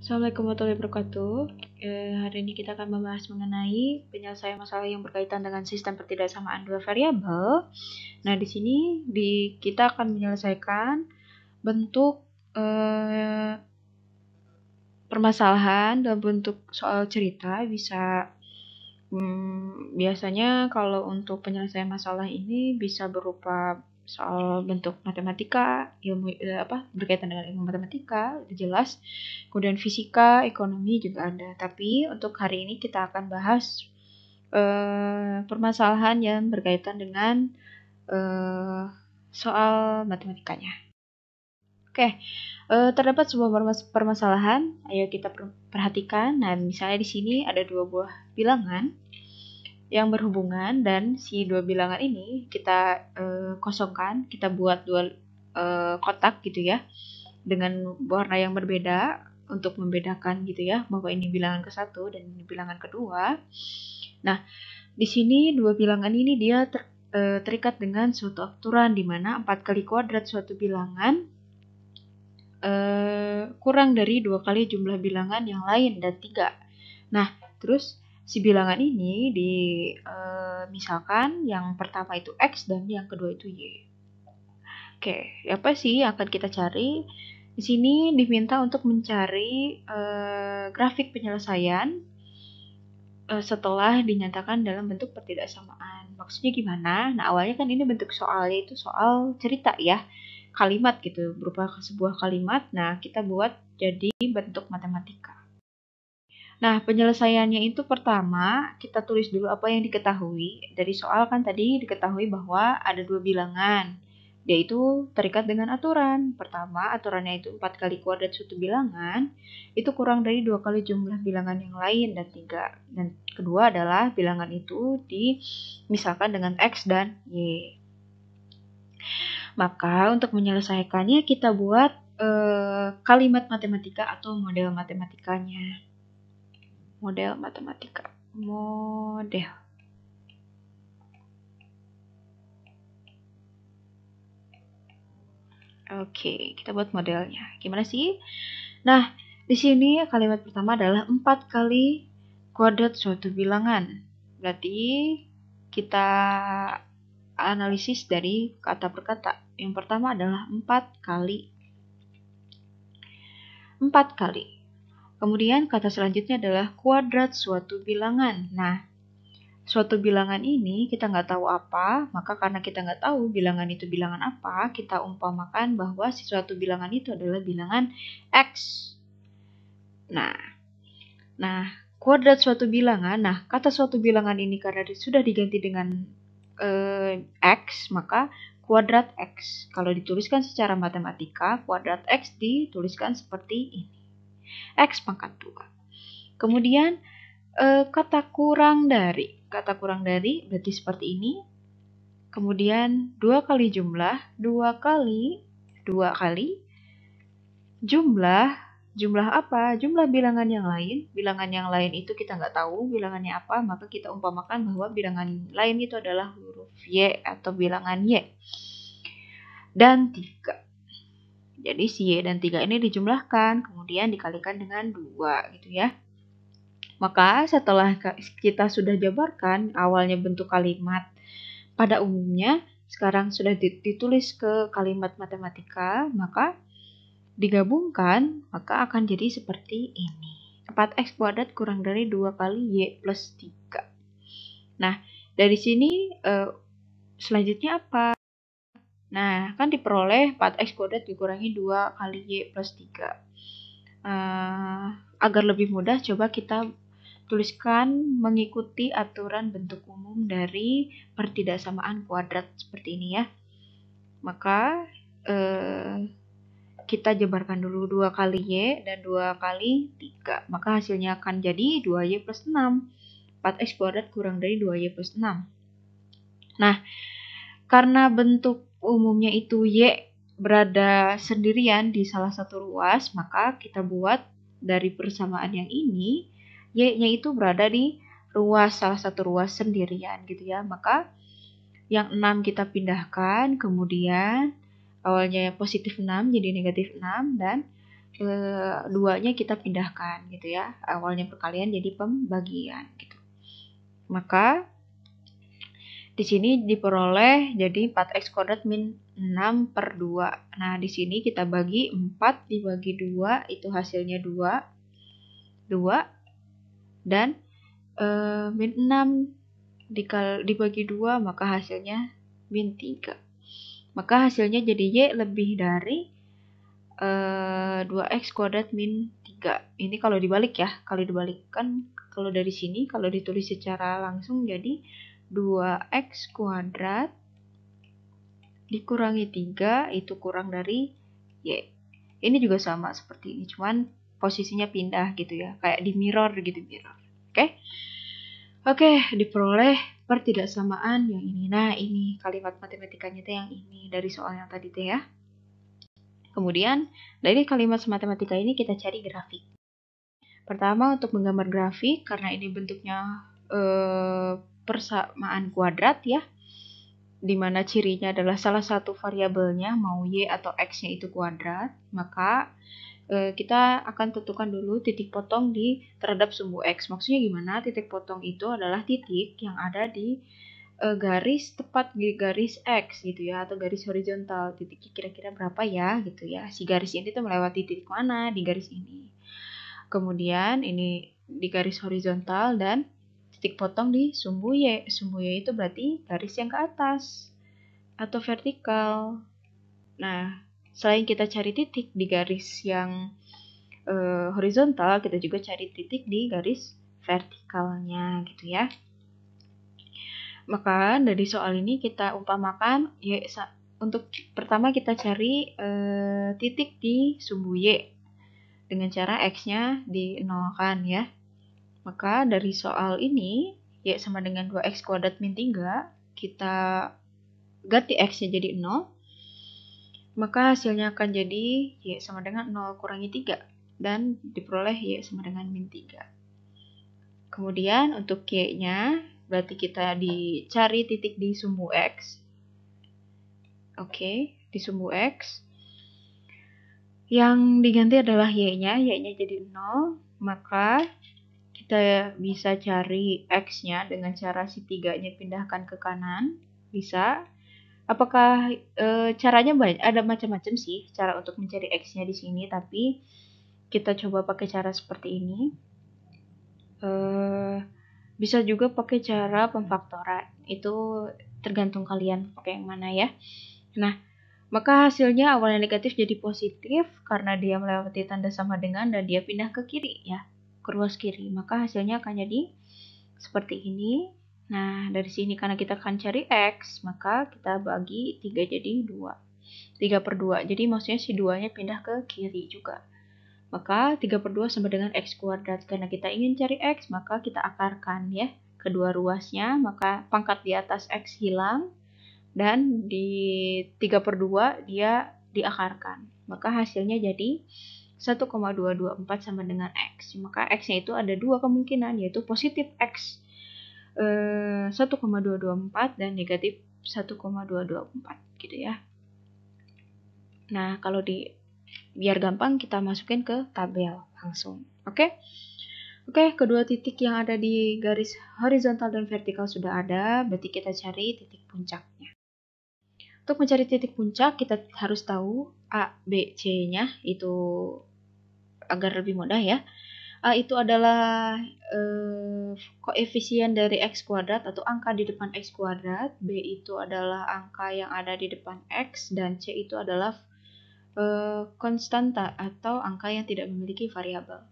Assalamualaikum warahmatullahi wabarakatuh. Hari ini kita akan membahas mengenai penyelesaian masalah yang berkaitan dengan sistem pertidaksamaan dua variabel. Nah, di sini kita akan menyelesaikan bentuk permasalahan dalam bentuk soal cerita. Biasanya kalau untuk penyelesaian masalah ini bisa berupa soal bentuk matematika, berkaitan dengan ilmu matematika, itu jelas. Kemudian fisika, ekonomi juga ada. Tapi untuk hari ini kita akan bahas permasalahan yang berkaitan dengan soal matematikanya. Oke, terdapat sebuah permasalahan. Ayo kita perhatikan. Nah, misalnya di sini ada dua buah bilangan yang berhubungan, dan si dua bilangan ini kita kosongkan, kita buat dua kotak gitu ya, dengan warna yang berbeda untuk membedakan gitu ya, bahwa ini bilangan ke-1 dan ini bilangan kedua. Nah, di sini dua bilangan ini dia terikat dengan suatu aturan di mana 4 kali kuadrat suatu bilangan kurang dari 2 kali jumlah bilangan yang lain dan 3. Nah, terus si bilangan ini misalkan yang pertama itu X dan yang kedua itu Y. Oke, apa sih yang akan kita cari? Di sini diminta untuk mencari grafik penyelesaian setelah dinyatakan dalam bentuk pertidaksamaan. Maksudnya gimana? Nah, awalnya kan ini bentuk soalnya itu soal cerita ya, kalimat gitu, berupa sebuah kalimat. Nah, kita buat jadi bentuk matematika. Nah, penyelesaiannya itu pertama, kita tulis dulu apa yang diketahui. Dari soal kan tadi diketahui bahwa ada dua bilangan, yaitu terikat dengan aturan. Pertama, aturannya itu 4 kali kuadrat suatu bilangan, itu kurang dari 2 kali jumlah bilangan yang lain dan 3. Dan kedua adalah bilangan itu misalkan dengan X dan Y. Maka untuk menyelesaikannya kita buat kalimat matematika atau model matematikanya. Model matematika. Model. Oke, kita buat modelnya. Gimana sih? Nah, di sini kalimat pertama adalah 4 kali kuadrat suatu bilangan. Berarti kita analisis dari kata per kata. Yang pertama adalah 4 kali. 4 kali. Kemudian kata selanjutnya adalah kuadrat suatu bilangan. Nah, suatu bilangan ini kita nggak tahu apa, maka karena kita nggak tahu bilangan itu bilangan apa, kita umpamakan bahwa si suatu bilangan itu adalah bilangan X. Nah, kuadrat suatu bilangan, nah kata suatu bilangan ini karena sudah diganti dengan X, maka kuadrat X. Kalau dituliskan secara matematika, kuadrat X dituliskan seperti ini. X pangkat 2. Kemudian kata kurang dari. Kata kurang dari berarti seperti ini. Kemudian 2 kali jumlah, 2 kali jumlah apa? Jumlah bilangan yang lain. Bilangan yang lain itu kita nggak tahu bilangannya apa, maka kita umpamakan bahwa bilangan lain itu adalah huruf Y atau bilangan Y. Dan 3. Jadi si Y dan 3 ini dijumlahkan, kemudian dikalikan dengan 2 gitu ya. Maka setelah kita sudah jabarkan awalnya bentuk kalimat pada umumnya, sekarang sudah ditulis ke kalimat matematika, maka digabungkan, maka akan jadi seperti ini. 4x kuadrat kurang dari 2 kali Y plus 3. Nah, dari sini selanjutnya apa? Nah, kan diperoleh 4x kuadrat dikurangi 2 kali Y plus 3. Agar lebih mudah, coba kita tuliskan mengikuti aturan bentuk umum dari pertidaksamaan kuadrat seperti ini ya. Maka kita jabarkan dulu 2 kali Y dan 2 kali 3. Maka hasilnya akan jadi 2Y plus 6. 4X kuadrat kurang dari 2Y plus 6. Nah, karena bentuk umumnya itu Y berada sendirian di salah satu ruas, maka kita buat dari persamaan yang ini, Y-nya itu berada di ruas, salah satu ruas sendirian gitu ya. Maka yang 6 kita pindahkan, kemudian awalnya positif 6 jadi negatif 6, dan duanya kita pindahkan gitu ya. Awalnya perkalian jadi pembagian gitu. Maka di sini diperoleh jadi 4x kuadrat min 6/2. Nah, di sini kita bagi 4 dibagi 2, itu hasilnya 2. Dan min 6 dibagi 2, maka hasilnya min 3. Maka hasilnya jadi Y lebih dari 2x kuadrat min 3. Ini kalau dibalik ya. Kalau dibalikkan, kalau dari sini, kalau ditulis secara langsung jadi 2x kuadrat dikurangi 3 itu kurang dari Y. Ini juga sama seperti ini, cuman posisinya pindah gitu ya, kayak di mirror gitu, mirror. Oke, diperoleh pertidaksamaan yang ini. Nah, ini kalimat matematikanya tuh yang ini dari soal yang tadi tuh ya. Kemudian dari kalimat matematika ini kita cari grafik. Pertama, untuk menggambar grafik, karena ini bentuknya persamaan kuadrat ya, dimana cirinya adalah salah satu variabelnya mau Y atau X-nya itu kuadrat, maka kita akan tentukan dulu titik potong di terhadap sumbu X. Maksudnya gimana? Titik potong itu adalah titik yang ada di garis tepat di garis X gitu ya, atau garis horizontal. Titiknya kira-kira berapa ya gitu ya. Si garis ini tuh melewati titik mana di garis ini. Kemudian ini di garis horizontal dan titik potong di sumbu Y. Sumbu Y itu berarti garis yang ke atas atau vertikal. Nah, selain kita cari titik di garis yang horizontal, kita juga cari titik di garis vertikalnya gitu ya. Maka dari soal ini kita umpamakan Y, untuk pertama kita cari titik di sumbu Y dengan cara X-nya dinolkan ya. Maka dari soal ini Y sama dengan 2X kuadrat min 3, kita ganti X-nya jadi 0, maka hasilnya akan jadi Y sama dengan 0 kurangi 3, dan diperoleh Y sama dengan min 3. Kemudian untuk Y-nya, berarti kita dicari titik di sumbu X. Oke, di sumbu X. Yang diganti adalah Y-nya jadi 0, maka kita bisa cari X-nya dengan cara si 3-nya pindahkan ke kanan. Bisa. Apakah caranya banyak, ada macam-macam sih cara untuk mencari X-nya di sini, tapi kita coba pakai cara seperti ini. Bisa juga pakai cara pemfaktoran. Itu tergantung kalian pakai yang mana ya. Nah, maka hasilnya awalnya negatif jadi positif karena dia melewati tanda sama dengan dan dia pindah ke kiri ya, ke ruas kiri. Maka hasilnya akan jadi seperti ini. Nah, dari sini karena kita akan cari X, maka kita bagi 3 jadi 2. 3/2. Jadi maksudnya si 2-nya pindah ke kiri juga. Maka 3/2 sama dengan X kuadrat. Karena kita ingin cari X, maka kita akarkan ya kedua ruasnya. Maka pangkat di atas X hilang. Dan di 3/2 dia diakarkan. Maka hasilnya jadi 1,224 sama dengan X. Maka X-nya itu ada dua kemungkinan, yaitu positif X 1,224 dan negatif 1,224 gitu ya. Nah, kalau biar gampang kita masukin ke tabel langsung. Oke, kedua titik yang ada di garis horizontal dan vertikal sudah ada, berarti kita cari titik puncaknya. Untuk mencari titik puncak, kita harus tahu A, B, C-nya, itu agar lebih mudah ya. A itu adalah koefisien dari X kuadrat atau angka di depan X kuadrat. B itu adalah angka yang ada di depan X. Dan C itu adalah konstanta atau angka yang tidak memiliki variabel.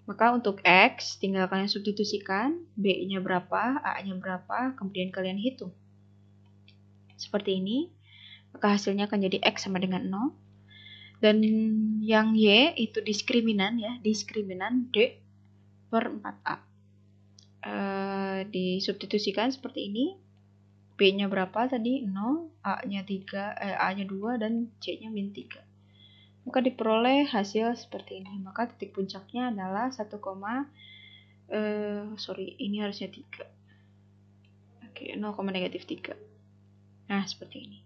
Maka untuk X, tinggal kalian substitusikan. B-nya berapa, A-nya berapa, kemudian kalian hitung. Seperti ini. Maka hasilnya akan jadi X sama dengan 0. Dan yang Y itu diskriminan ya, diskriminan D per 4A. Disubstitusikan seperti ini. B-nya berapa tadi? 0, A-nya 2, dan C-nya min 3. Maka diperoleh hasil seperti ini. Maka titik puncaknya adalah 1, ini harusnya 3. Oke, 0,-3. Nah, seperti ini.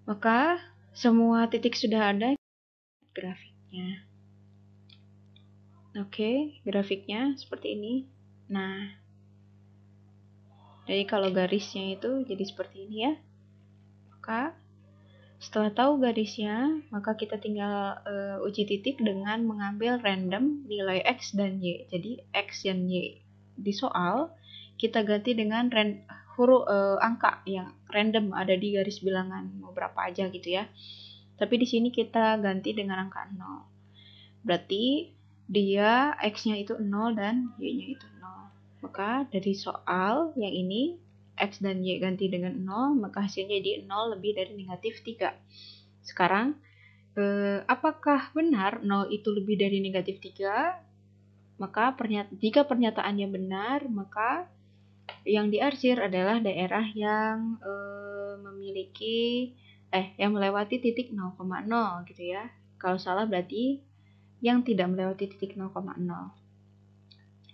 Maka semua titik sudah ada, grafiknya. Oke, grafiknya seperti ini. Nah, jadi kalau garisnya itu jadi seperti ini ya. Maka setelah tahu garisnya, maka kita tinggal uji titik dengan mengambil random nilai X dan Y. Jadi X dan Y di soal kita ganti dengan huruf angka yang random ada di garis bilangan, mau berapa aja gitu ya. Tapi di sini kita ganti dengan angka 0. Berarti dia X-nya itu 0 dan Y-nya itu 0. Maka dari soal yang ini X dan Y ganti dengan 0, maka hasilnya jadi 0 lebih dari negatif 3. Sekarang, apakah benar 0 itu lebih dari negatif 3? Maka jika pernyataannya benar, maka yang diarsir adalah daerah yang yang melewati titik 0,0 gitu ya. Kalau salah berarti yang tidak melewati titik 0,0.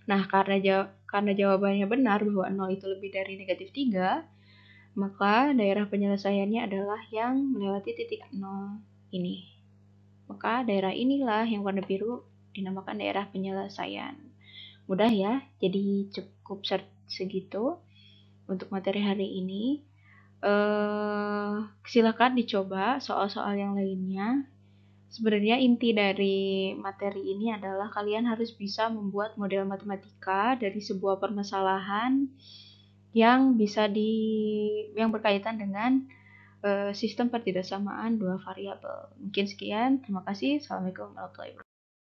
Nah, karena jawabannya benar bahwa 0 itu lebih dari negatif 3, maka daerah penyelesaiannya adalah yang melewati titik 0 ini. Maka daerah inilah yang warna biru dinamakan daerah penyelesaian. Mudah ya, jadi cukup segitu untuk materi hari ini. Silakan dicoba soal-soal yang lainnya. Sebenarnya inti dari materi ini adalah kalian harus bisa membuat model matematika dari sebuah permasalahan yang yang berkaitan dengan sistem pertidaksamaan dua variabel. Mungkin sekian. Terima kasih. Assalamualaikum warahmatullahi wabarakatuh.